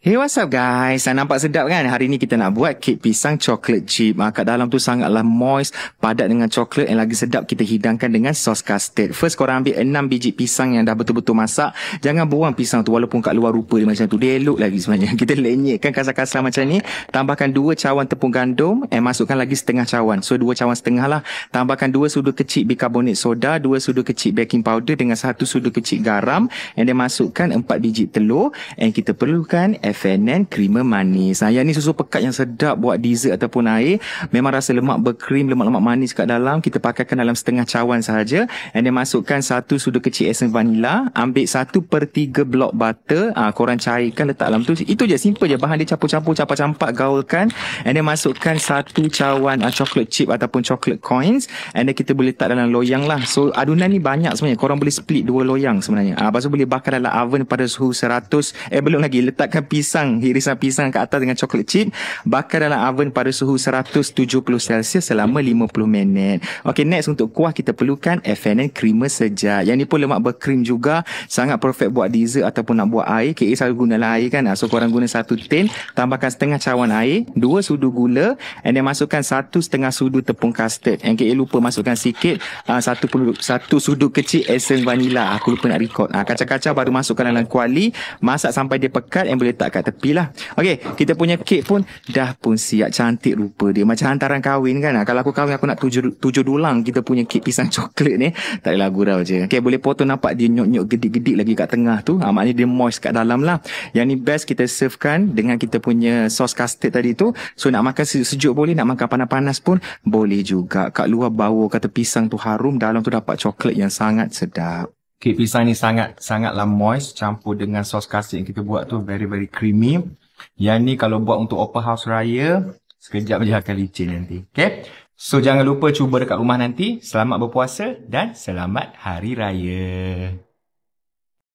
Hey, what's up guys? Nampak sedap kan? Hari ni kita nak buat kek pisang coklat chip. Kat dalam tu sangatlah moist, padat dengan coklat yang lagi sedap kita hidangkan dengan sos custard. First korang ambil 6 biji pisang yang dah betul-betul masak. Jangan buang pisang tu walaupun kat luar rupa dia macam tu. Dia elok lagi sebenarnya. Kita lenyekkan kasar-kasar macam ni. Tambahkan 2 cawan tepung gandum. Masukkan lagi setengah cawan. So 2 cawan setengah lah. Tambahkan 2 sudu kecil bikarbonat soda, 2 sudu kecil baking powder dengan 1 sudu kecil garam. And then masukkan 4 biji telur. And kita perlukan FNN creamer manis. Yang ni susu pekat yang sedap buat dessert ataupun air. Memang rasa lemak berkrim, lemak-lemak manis kat dalam. Kita pakaikan dalam setengah cawan sahaja. And then masukkan 1 sudu kecil esen vanila. Ambil 1/3 blok butter. Korang cairkan letak dalam tu. Itu je, simple je. Bahan dia campur-campur, campak-campak, gaulkan. And then masukkan 1 cawan chocolate chip ataupun chocolate coins. And then kita boleh letak dalam loyang lah. So adunan ni banyak sebenarnya. Korang boleh split 2 loyang sebenarnya. Lepas tu boleh bakar dalam oven pada suhu 100. Belum lagi. Letakkan irisan pisang kat atas dengan coklat chip, bakar dalam oven pada suhu 170 Celsius selama 50 minit. Okey, next untuk kuah kita perlukan FNN creamer sejar. Yang ni pun lemak berkrim juga, sangat perfect buat dessert ataupun nak buat air. KA selalu gunalah air kan. So korang guna 1 tin, tambahkan setengah cawan air, 2 sudu gula, and then masukkan 1/2 sudu tepung custard. Yang KA lupa masukkan sikit 1 sudu kecil esen vanila. Aku lupa nak record. Kacau-kacau baru masukkan dalam kuali, masak sampai dia pekat, and boleh letak kat tepi lah. Okey, kita punya kek pun dah pun siap. Cantik rupa dia, macam hantaran kahwin kan. Kalau aku kahwin, aku nak 7 dulang kita punya kek pisang coklat ni. Tak adalah gurau je. Okey, boleh potong, nampak dia nyok-nyok gedik-gedik lagi kat tengah tu. Maknanya dia moist kat dalam lah. Yang ni best kita servekan dengan kita punya sos custard tadi tu. So nak makan sejuk boleh, nak makan panas-panas pun boleh juga. Kat luar bau kata pisang tu harum, dalam tu dapat coklat yang sangat sedap. Kek pisang ni sangatlah moist, campur dengan sos custard yang kita buat tu very creamy. Yang ni kalau buat untuk open house raya, sekejap je akan licin nanti. Okay? So jangan lupa cuba dekat rumah nanti. Selamat berpuasa dan selamat hari raya.